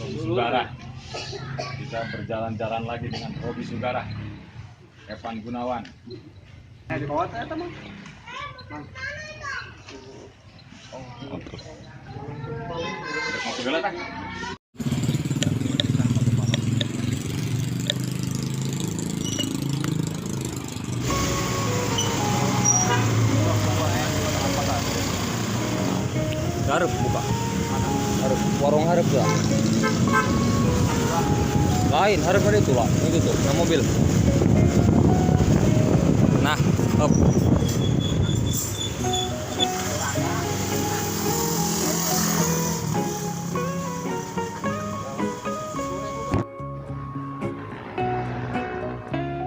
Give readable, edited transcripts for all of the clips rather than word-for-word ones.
Robi Sugara. Kita berjalan-jalan lagi dengan Robi Sugara, Evan Gunawan. Di bawah saya teman. Masuk dulu tak? Harap buka. Harap warung harap lah. Lain harap ada itu lah. Ini gitu, yang mobil. Nah, up.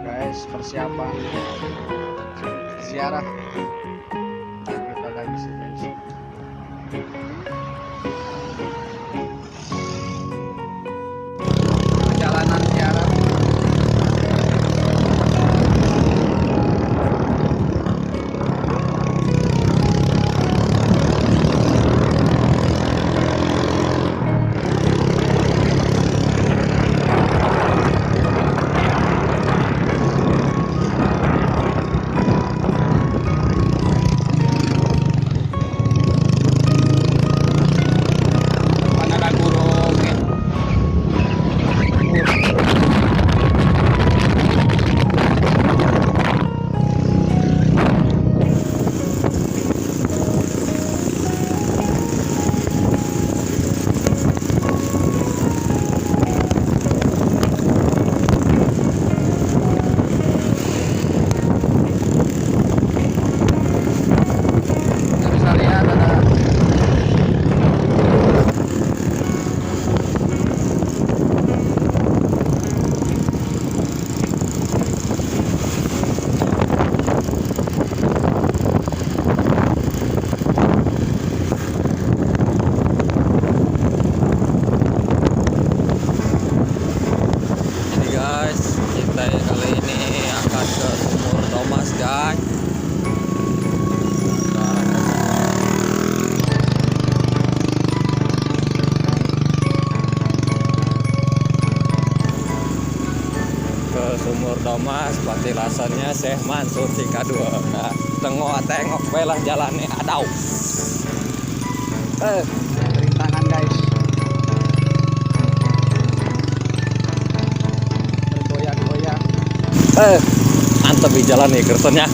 Guys, persiapan ziarah. Kita lagi sih guys. Perjalanan ziarah. Kali ini akan ke Sumur Domas guys. Ke Sumur Domas patilasannya Syekh Mansur tingkat 2. Nah, tengok belah jalannya adau. Rintangan guys. Mantap di jalan nih kertasnya.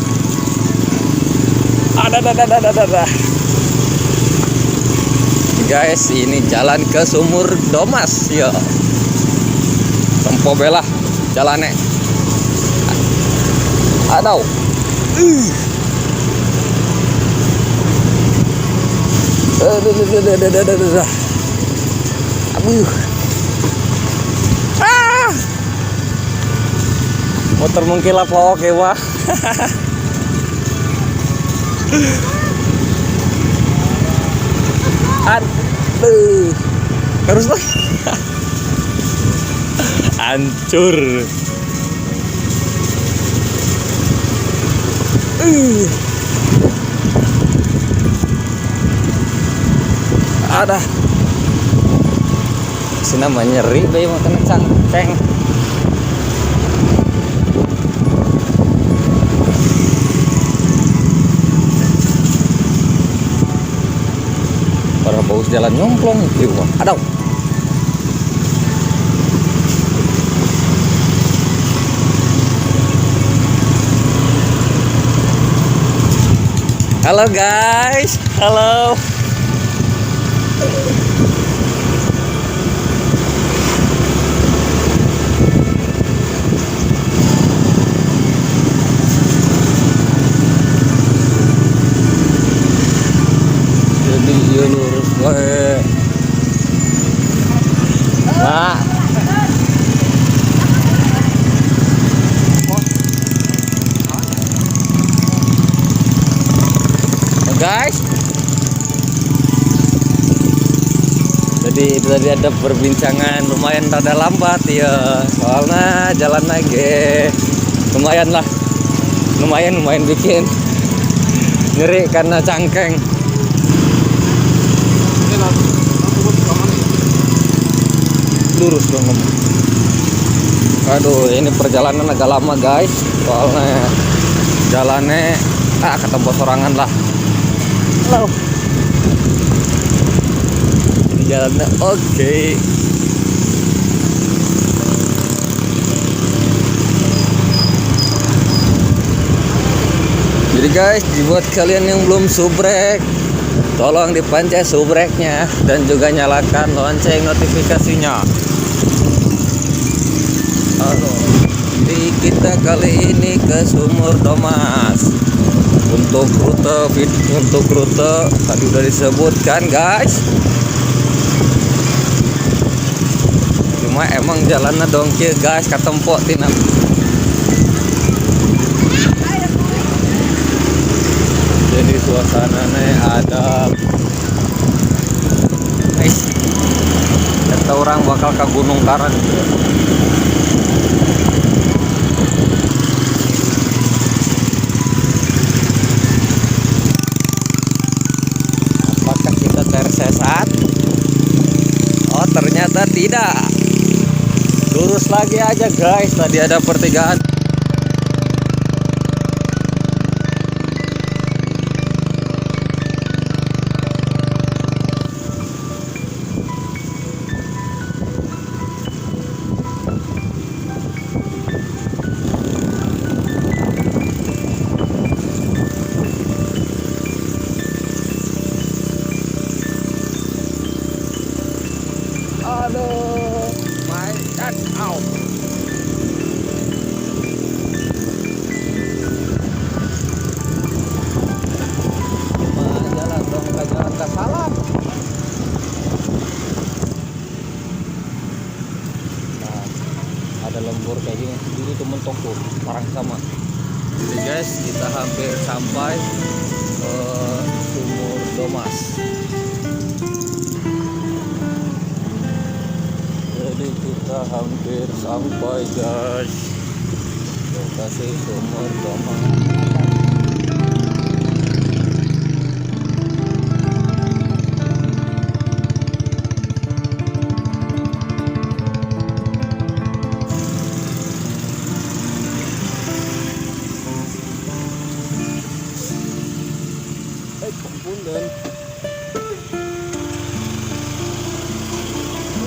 Ada. Guys, ini jalan ke Sumur Domas ya. Tempo belah jalannya. Adau. Aduh. Motor mengkilap oke wah. Aduh, terus lah. Hancur. Ada. Si namanya nyeri, bayi mau kena cangkeng. Para baus jalan nyomplong itu, aduh. Halo guys, halo. Jadi ya lurus wae. Nah. Guys, jadi itu tadi ada perbincangan lumayan rada lambat ya, soalnya jalan lagi lumayan lah, lumayan bikin nyeri karena cangkeng. lurus dong. Aduh, ini perjalanan agak lama guys, soalnya jalannya ketemu sorangan lah. Halo. Ini jalannya oke. Jadi guys, buat kalian yang belum subrek, tolong dipencet subreknya dan juga nyalakan lonceng notifikasinya. Halo. Jadi kita kali ini ke Sumur Domas. Untuk rute tadi udah disebutkan guys. Cuma emang jalannya dongkil guys, katempok tina. Jadi suasananya ada kata orang bakal ke Gunung Karang. Apakah kita tersesat? Oh, ternyata tidak. Lurus lagi aja guys, tadi ada pertigaan. Aduh, my god, out. Jalan dong, jalan ke salah. Nah, ada lembur kayak gini, ini tuh mentok tuh, orang sama. Jadi guys, kita hampir sampai ke Sumur Domas. Jadi kita hampir sampai guys, lokasi Sumur Domas. Punten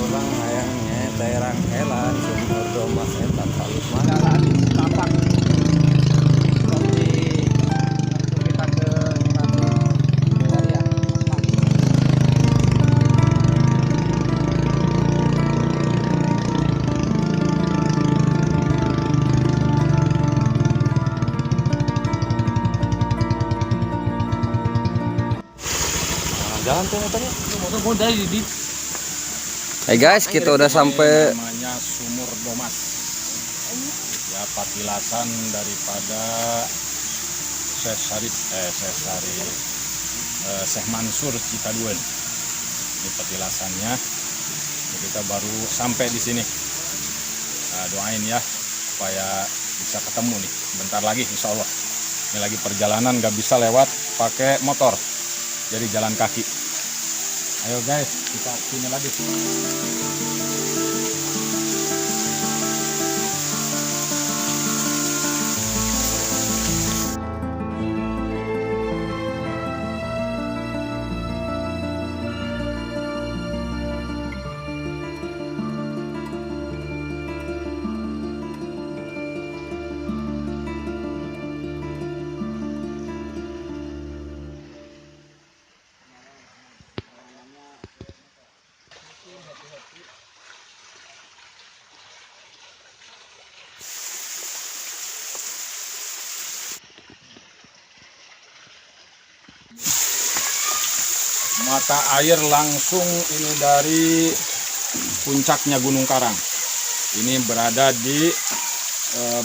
orang hayangnya terang helan Sumur Domas eta salut mana lagi tapak tapi kita ke Megaria. Jalan tuh motornya. Motor gua dari di Hey guys, kita udah sampai namanya Sumur Domas. Ya, patilasan daripada Syekh Mansur Cikaduan. Ini petilasannya. Jadi kita baru sampai di sini. Nah, doain ya supaya bisa ketemu nih bentar lagi insya Allah. Ini lagi perjalanan, nggak bisa lewat pakai motor. Jadi jalan kaki. Ayo guys, kita sini lagi. Mata air langsung ini dari puncaknya Gunung Karang. Ini berada di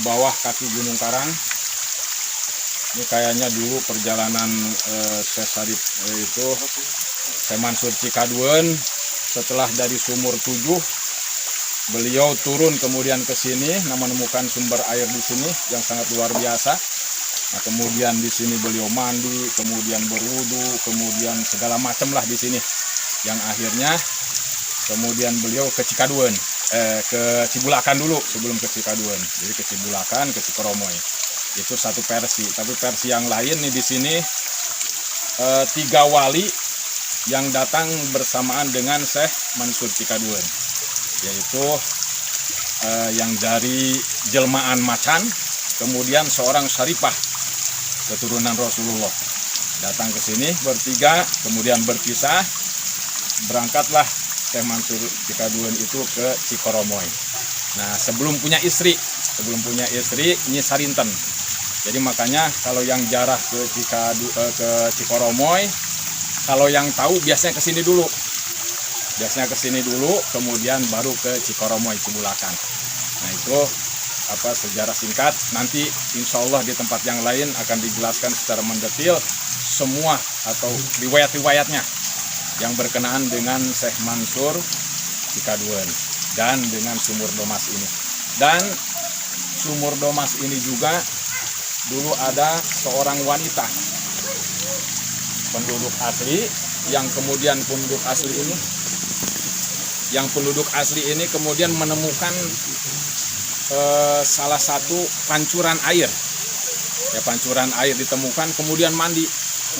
bawah kaki Gunung Karang. Ini kayaknya dulu perjalanan Syekh Mansur Cikaduan. Setelah dari Sumur 7, beliau turun kemudian ke sini, menemukan sumber air di sini yang sangat luar biasa. Nah, kemudian di sini beliau mandi, kemudian berwudu, kemudian segala macam lah di sini. Yang akhirnya kemudian beliau ke Cikaduen, ke Cibulakan dulu sebelum ke Cikaduen. Jadi ke Cibulakan, ke Cikoromoy. Itu satu versi. Tapi versi yang lain nih di sini 3 wali yang datang bersamaan dengan Syekh Mansur Cikaduen, yaitu yang dari jelmaan Macan, kemudian seorang Syarifah keturunan Rasulullah datang ke sini bertiga, kemudian berpisah, berangkatlah Syekh Mansur Cikaduen itu ke Cikoromoy. Nah, sebelum punya istri Nyi Sarinten. Jadi makanya kalau yang jarah ke Cikoromoy, kalau yang tahu biasanya ke sini dulu. Kemudian baru ke Cikoromoy, Cibulakan. Nah, itu sejarah singkat. Nanti insya Allah di tempat yang lain akan dijelaskan secara mendetil semua atau riwayat-riwayatnya yang berkenaan dengan Syekh Mansur Cikaduen dan dengan Sumur Domas ini. Dan Sumur Domas ini juga dulu ada seorang wanita penduduk asli yang kemudian penduduk asli ini kemudian menemukan salah satu pancuran air. Ya, pancuran air ditemukan, kemudian mandi,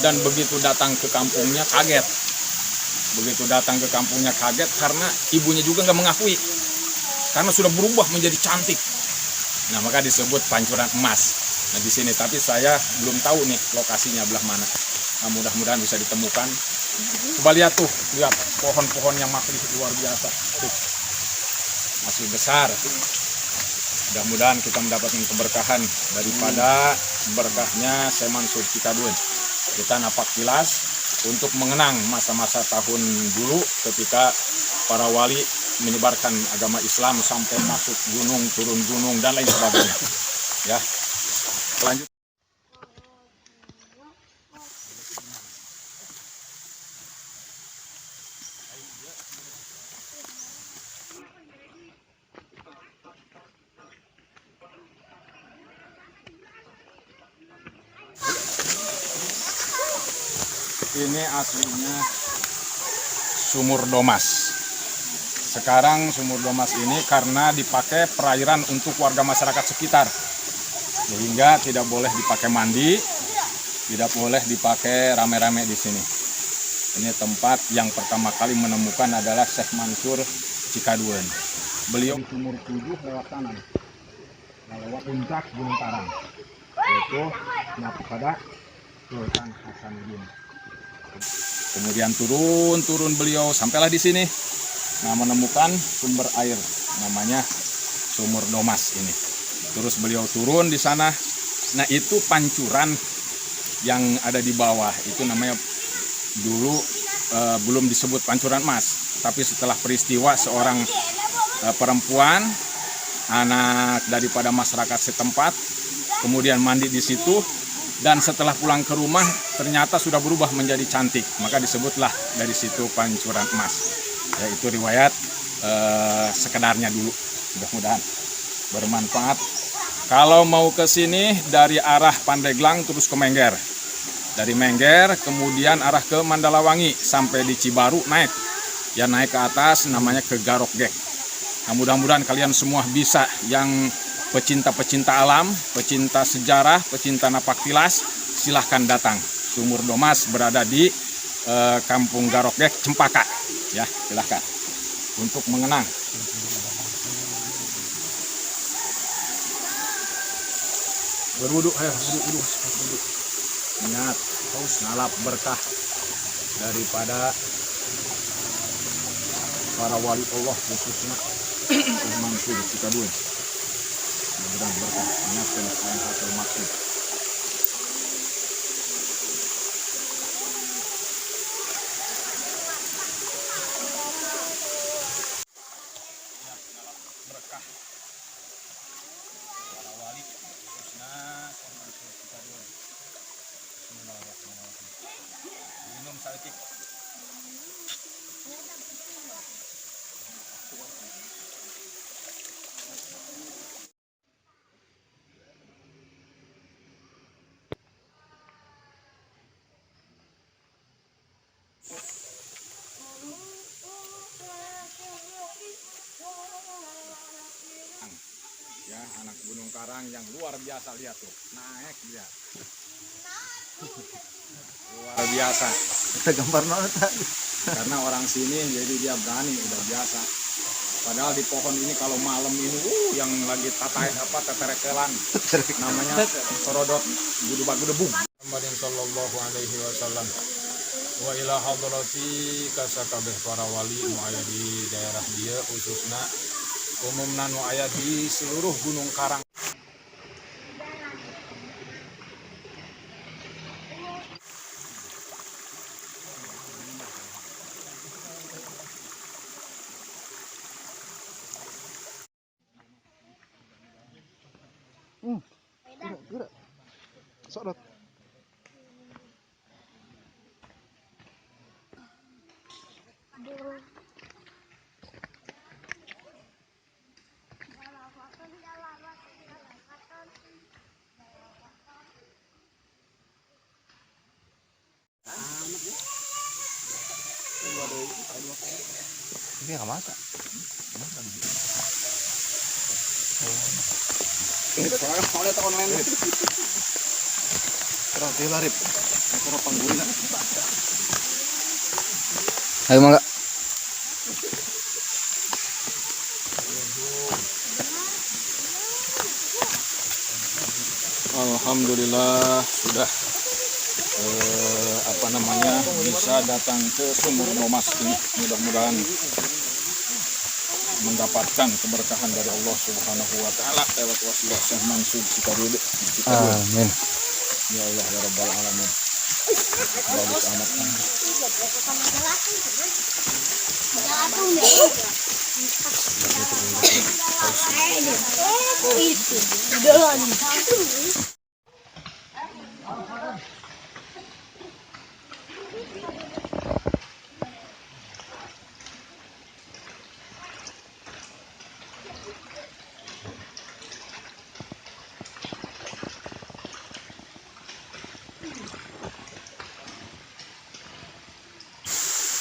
dan begitu datang ke kampungnya kaget. Karena ibunya juga nggak mengakui, karena sudah berubah menjadi cantik. Nah, maka disebut pancuran emas. Nah, di sini, tapi saya belum tahu nih lokasinya belah mana. Nah, mudah-mudahan bisa ditemukan. Coba lihat tuh, lihat pohon-pohon yang masih luar biasa. Tuh, masih besar. Mudah-mudahan kita mendapatkan keberkahan daripada berkahnya Syekh Mansur Cikaduen. Kita napak tilas untuk mengenang masa-masa tahun dulu ketika para wali menyebarkan agama Islam sampai masuk gunung, turun gunung, dan lain sebagainya. Ya, lanjut. Ini aslinya Sumur Domas. Sekarang Sumur Domas ini karena dipakai perairan untuk warga masyarakat sekitar, sehingga tidak boleh dipakai mandi, tidak boleh dipakai rame-rame di sini. Ini tempat yang pertama kali menemukan adalah Syekh Mansur Cikaduen. Beliau di Sumur 7 lewat kanan, lewat puncak Gunung Tarang, yaitu pada Sultan Hasanuddin. Kemudian turun beliau sampailah di sini. Nah, menemukan sumber air namanya Sumur Domas ini. Terus beliau turun di sana. Nah, itu pancuran yang ada di bawah itu namanya dulu belum disebut pancuran emas, tapi setelah peristiwa seorang perempuan anak daripada masyarakat setempat kemudian mandi di situ, dan setelah pulang ke rumah ternyata sudah berubah menjadi cantik, maka disebutlah dari situ pancuran emas. Ya, itu riwayat sekedarnya dulu. Mudah-mudahan bermanfaat. Kalau mau ke sini dari arah Pandeglang terus ke Mengger. Dari Mengger kemudian arah ke Mandalawangi sampai di Cibaru naik. Ya, naik ke atas namanya ke Garokgek. Nah, mudah-mudahan kalian semua bisa, yang pecinta-pecinta alam, pecinta sejarah, pecinta napak tilas, silahkan datang. Sumur Domas berada di Kampung Garokgek, Cempaka. Ya, silahkan untuk mengenang. Berwuduk, ayo wuduk. Niat, haus ngalap berkah daripada para wali Allah, khususnya Syekh Mansur Cikaduen. Mudah-mudahan berkah, niat dan hasil maksud. Berkah para wali, khususnya Syekh Mansur Cikaduen. Bismillahirrahmanirrahim. Minum saiki. anak Gunung Karang yang luar biasa. Lihat tuh, naik dia. Luar biasa. Kita gambar nota. Karena orang sini jadi dia berani, udah biasa. Padahal di pohon ini kalau malam ini yang lagi teterekelan namanya sorodot gudu-gudu. Muhammadin sallallahu alaihi wasallam wa ila hadrati kasakabeh para wali nu aya di daerah dia khususna umumna nu aya di seluruh Gunung Karang. Gerak. Sorot. Ini nggak masak. Terus dia lari. Terus panggulnya. Ayo mangga. Alhamdulillah sudah bisa datang ke Sumur Domas ini. Mudah-mudahan mendapatkan keberkahan dari Allah Subhanahu wa taala lewat wasilah Syekh Mansur Cikarudi. Amin. Ya Allah ya Rabbal alamin. Bagus amat.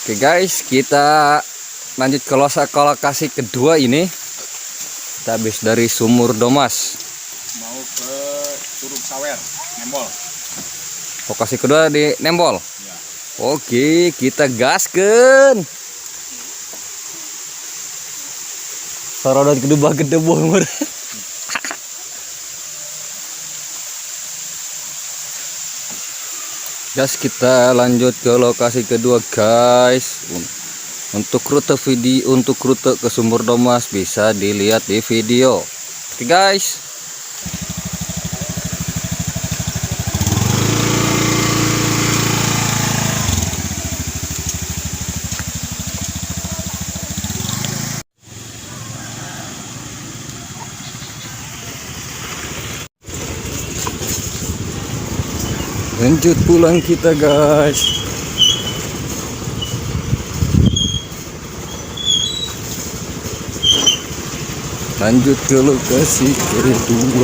Oke guys, kita lanjut ke lokasi kedua ini. Kita habis dari Sumur Domas. Mau ke Curug Sawer, Nembol. Lokasi kedua di Nembol. Ya. Oke, kita gaskeun. Sorodot gedebah-gedebah. Guys, kita lanjut ke lokasi kedua guys. Untuk rute ke Sumur Domas bisa dilihat di video. Oke guys. Lanjut pulang kita guys. Lanjut ke lokasi kedua.